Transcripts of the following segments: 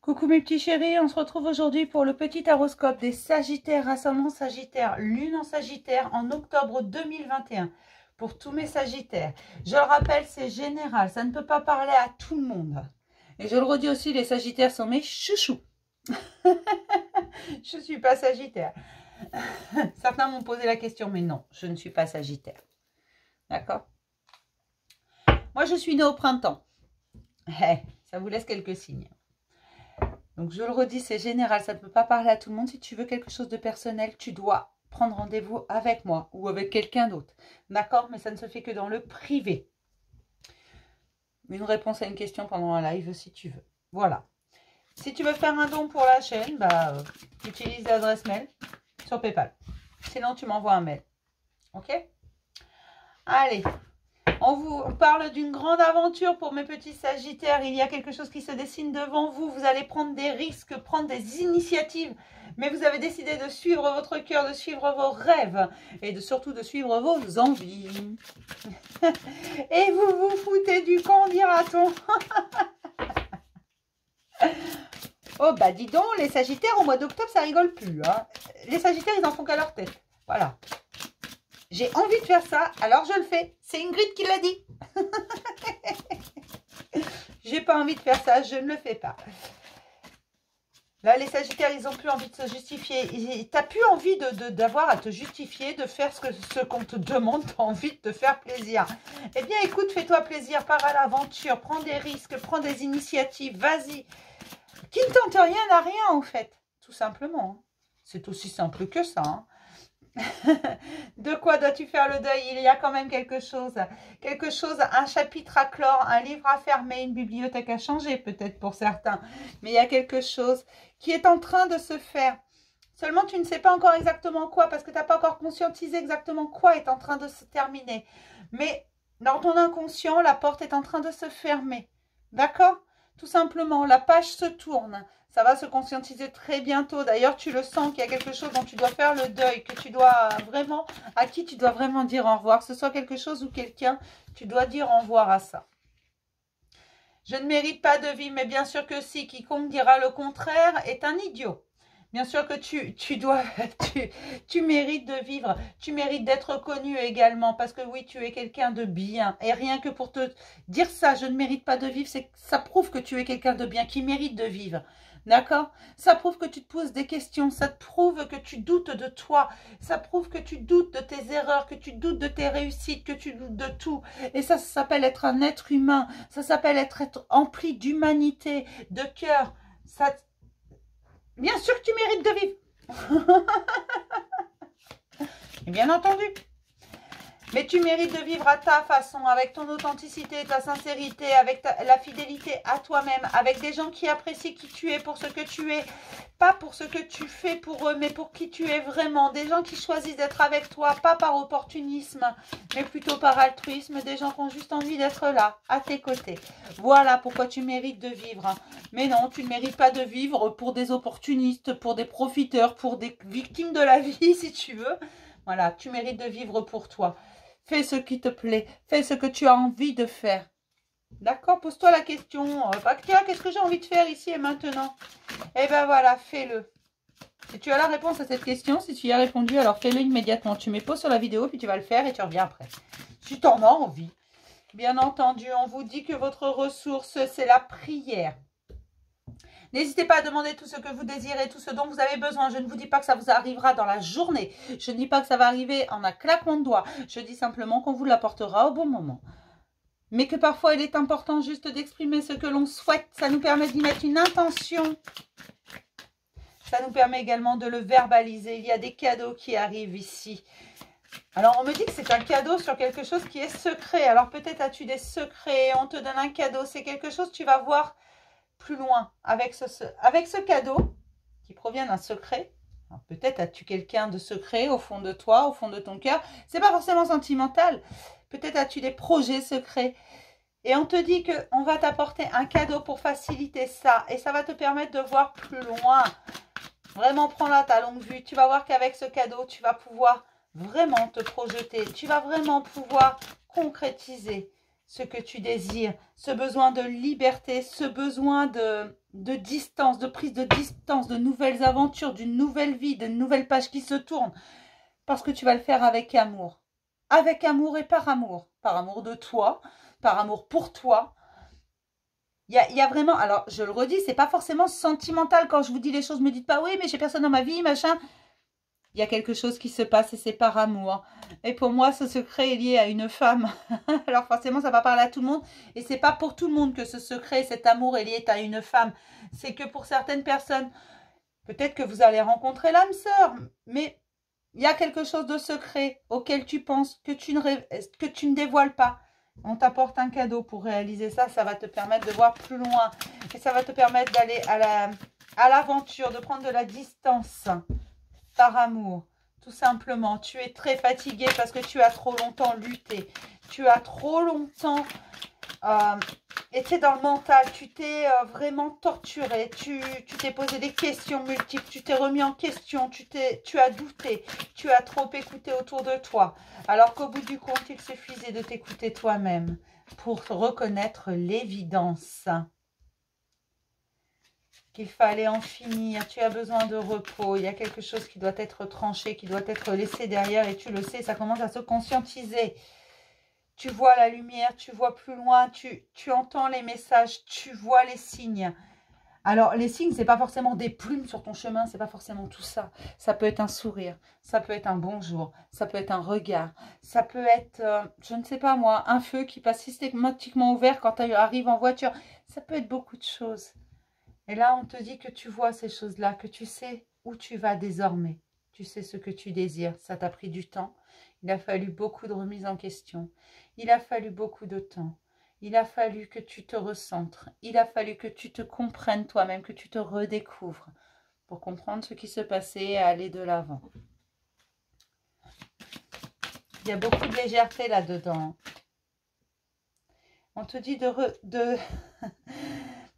Coucou mes petits chéris, on se retrouve aujourd'hui pour le petit horoscope des Sagittaires, ascendant Sagittaire, lune en Sagittaire en octobre 2021 pour tous mes Sagittaires. Je le rappelle, c'est général, ça ne peut pas parler à tout le monde. Et je le redis aussi, les Sagittaires sont mes chouchous. Je ne suis pas Sagittaire. Certains m'ont posé la question, mais non, je ne suis pas Sagittaire. D'accord? Moi, je suis née au printemps. Ça vous laisse quelques signes. Donc, je le redis, c'est général, ça ne peut pas parler à tout le monde. Si tu veux quelque chose de personnel, tu dois prendre rendez-vous avec moi ou avec quelqu'un d'autre. D'accord? Mais ça ne se fait que dans le privé. Une réponse à une question pendant un live, si tu veux. Voilà. Si tu veux faire un don pour la chaîne, utilise l'adresse mail sur PayPal. Sinon, tu m'envoies un mail. Ok? Allez. On parle d'une grande aventure pour mes petits Sagittaires. Il y a quelque chose qui se dessine devant vous. Vous allez prendre des risques, prendre des initiatives. Mais vous avez décidé de suivre votre cœur, de suivre vos rêves et surtout de suivre vos envies. Et vous vous foutez du camp, dira-t-on. Oh bah dis donc, les Sagittaires au mois d'octobre, ça rigole plus. Hein. Les Sagittaires, ils en font qu'à leur tête. Voilà. J'ai envie de faire ça, alors je le fais. C'est Ingrid qui l'a dit. J'ai pas envie de faire ça, je ne le fais pas. Là, les Sagittaires, ils n'ont plus envie de se justifier. Tu n'as plus envie d'avoir à te justifier, de faire ce qu'on te demande. Tu as envie de te faire plaisir. Eh bien, écoute, fais-toi plaisir, pars à l'aventure, prends des risques, prends des initiatives, vas-y. Qui ne tente rien n'a rien, en fait. Tout simplement. C'est aussi simple que ça, hein. De quoi dois-tu faire le deuil? Il y a quand même quelque chose, un chapitre à clore, un livre à fermer, une bibliothèque à changer peut-être pour certains, mais il y a quelque chose qui est en train de se faire. Seulement tu ne sais pas encore exactement quoi, parce que tu n'as pas encore conscientisé exactement quoi est en train de se terminer. Mais dans ton inconscient, la porte est en train de se fermer. D'accord? Tout simplement, la page se tourne. Ça va se conscientiser très bientôt. D'ailleurs, tu le sens qu'il y a quelque chose dont tu dois faire le deuil, que tu dois vraiment, à qui tu dois vraiment dire au revoir. Que ce soit quelque chose ou quelqu'un, tu dois dire au revoir à ça. Je ne mérite pas de vie, mais bien sûr que si. Quiconque dira le contraire est un idiot. Bien sûr que tu mérites de vivre, tu mérites d'être connu également, parce que oui, tu es quelqu'un de bien. Et rien que pour te dire ça, je ne mérite pas de vivre, ça prouve que tu es quelqu'un de bien, qui mérite de vivre. D'accord? Ça prouve que tu te poses des questions, ça te prouve que tu doutes de toi, ça prouve que tu doutes de tes erreurs, que tu doutes de tes réussites, que tu doutes de tout. Et ça s'appelle être un être humain, ça s'appelle être empli d'humanité, de cœur. Ça... Bien sûr que tu mérites de vivre. Et bien entendu. Mais tu mérites de vivre à ta façon, avec ton authenticité, ta sincérité, avec la fidélité à toi-même, avec des gens qui apprécient qui tu es pour ce que tu es, pas pour ce que tu fais pour eux, mais pour qui tu es vraiment. Des gens qui choisissent d'être avec toi, pas par opportunisme, mais plutôt par altruisme. Des gens qui ont juste envie d'être là, à tes côtés. Voilà pourquoi tu mérites de vivre. Mais non, tu ne mérites pas de vivre pour des opportunistes, pour des profiteurs, pour des victimes de la vie, si tu veux. Voilà, tu mérites de vivre pour toi. Fais ce qui te plaît. Fais ce que tu as envie de faire. D'accord? Pose-toi la question. Tiens, qu'est-ce que j'ai envie de faire ici et maintenant? Eh bien voilà, fais-le. Si tu as la réponse à cette question, si tu y as répondu, alors fais-le immédiatement. Tu mets pause sur la vidéo, puis tu vas le faire et tu reviens après. Si tu en as envie. Bien entendu, on vous dit que votre ressource, c'est la prière. N'hésitez pas à demander tout ce que vous désirez, tout ce dont vous avez besoin. Je ne vous dis pas que ça vous arrivera dans la journée. Je ne dis pas que ça va arriver en un claquement de doigts. Je dis simplement qu'on vous l'apportera au bon moment. Mais que parfois, il est important juste d'exprimer ce que l'on souhaite. Ça nous permet d'y mettre une intention. Ça nous permet également de le verbaliser. Il y a des cadeaux qui arrivent ici. Alors, on me dit que c'est un cadeau sur quelque chose qui est secret. Alors, peut-être as-tu des secrets. On te donne un cadeau. C'est quelque chose, tu vas voir plus loin avec ce cadeau qui provient d'un secret. Peut-être as-tu quelqu'un de secret au fond de toi, au fond de ton cœur. C'est pas forcément sentimental. Peut-être as-tu des projets secrets. Et on te dit qu'on va t'apporter un cadeau pour faciliter ça. Et ça va te permettre de voir plus loin. Vraiment, prends-la ta longue vue. Tu vas voir qu'avec ce cadeau, tu vas pouvoir vraiment te projeter. Tu vas vraiment pouvoir concrétiser ce que tu désires, ce besoin de liberté, ce besoin de distance, de prise de distance, de nouvelles aventures, d'une nouvelle vie, d'une nouvelle page qui se tourne. Parce que tu vas le faire avec amour. Avec amour et par amour. Par amour de toi, par amour pour toi. Il y a vraiment, alors je le redis, c'est pas forcément sentimental quand je vous dis les choses. Me dites pas, oui, mais j'ai personne dans ma vie, machin. Il y a quelque chose qui se passe et c'est par amour. Et pour moi, ce secret est lié à une femme. Alors forcément, ça va parler à tout le monde. Et c'est pas pour tout le monde que ce secret, cet amour est lié à une femme. C'est que pour certaines personnes, peut-être que vous allez rencontrer l'âme sœur, mais il y a quelque chose de secret auquel tu penses, que tu ne dévoiles pas. On t'apporte un cadeau pour réaliser ça. Ça va te permettre de voir plus loin. Et ça va te permettre d'aller à l'aventure, de prendre de la distance. Par amour, tout simplement. Tu es très fatigué parce que tu as trop longtemps lutté. Tu as trop longtemps été dans le mental. Tu t'es vraiment torturé. Tu t'es posé des questions multiples. Tu t'es remis en question. Tu as douté. Tu as trop écouté autour de toi. Alors qu'au bout du compte, il suffisait de t'écouter toi-même pour reconnaître l'évidence. Qu'il fallait en finir, tu as besoin de repos, il y a quelque chose qui doit être tranché, qui doit être laissé derrière et tu le sais, ça commence à se conscientiser. Tu vois la lumière, tu vois plus loin, tu entends les messages, tu vois les signes. Alors les signes, c'est pas forcément des plumes sur ton chemin, c'est pas forcément tout ça. Ça peut être un sourire, ça peut être un bonjour, ça peut être un regard, ça peut être, je ne sais pas moi, un feu qui passe systématiquement ouvert quand tu arrives en voiture. Ça peut être beaucoup de choses. Et là, on te dit que tu vois ces choses-là, que tu sais où tu vas désormais. Tu sais ce que tu désires. Ça t'a pris du temps. Il a fallu beaucoup de remise en question. Il a fallu beaucoup de temps. Il a fallu que tu te recentres. Il a fallu que tu te comprennes toi-même, que tu te redécouvres pour comprendre ce qui se passait et aller de l'avant. Il y a beaucoup de légèreté là-dedans. On te dit de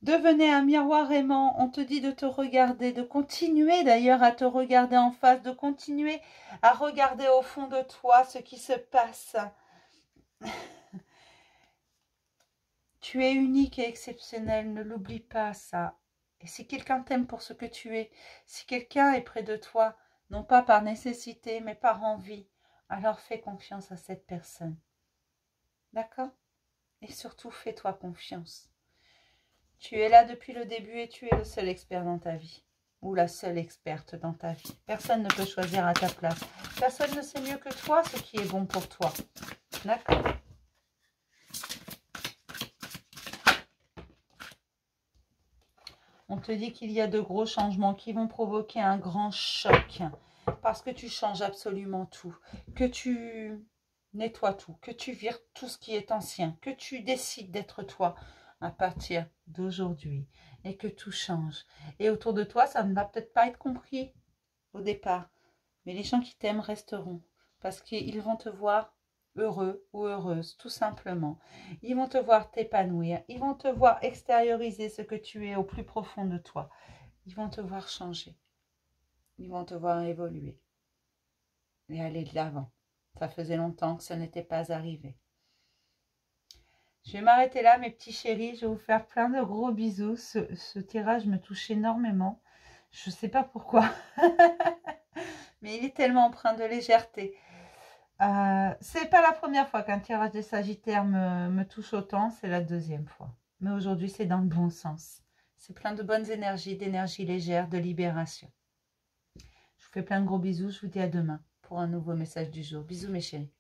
devenez un miroir aimant. On te dit de te regarder, de continuer d'ailleurs à te regarder en face, de continuer à regarder au fond de toi ce qui se passe. Tu es unique et exceptionnel, ne l'oublie pas ça. Et si quelqu'un t'aime pour ce que tu es, si quelqu'un est près de toi, non pas par nécessité, mais par envie, alors fais confiance à cette personne. D'accord? Et surtout, fais-toi confiance. Tu es là depuis le début et tu es le seul expert dans ta vie. Ou la seule experte dans ta vie. Personne ne peut choisir à ta place. Personne ne sait mieux que toi ce qui est bon pour toi. D'accord? On te dit qu'il y a de gros changements qui vont provoquer un grand choc. Parce que tu changes absolument tout. Que tu nettoies tout. Que tu vires tout ce qui est ancien. Que tu décides d'être toi à partir d'aujourd'hui et que tout change. Et autour de toi, ça ne va peut-être pas être compris au départ, mais les gens qui t'aiment resteront parce qu'ils vont te voir heureux ou heureuse, tout simplement. Ils vont te voir t'épanouir, ils vont te voir extérioriser ce que tu es au plus profond de toi. Ils vont te voir changer, ils vont te voir évoluer et aller de l'avant. Ça faisait longtemps que ça n'était pas arrivé. Je vais m'arrêter là, mes petits chéris. Je vais vous faire plein de gros bisous. Ce tirage me touche énormément. Je ne sais pas pourquoi. Mais il est tellement empreint de légèreté. C'est pas la première fois qu'un tirage des Sagittaires me touche autant. C'est la deuxième fois. Mais aujourd'hui, c'est dans le bon sens. C'est plein de bonnes énergies, d'énergie légère, de libération. Je vous fais plein de gros bisous. Je vous dis à demain pour un nouveau message du jour. Bisous, mes chéris.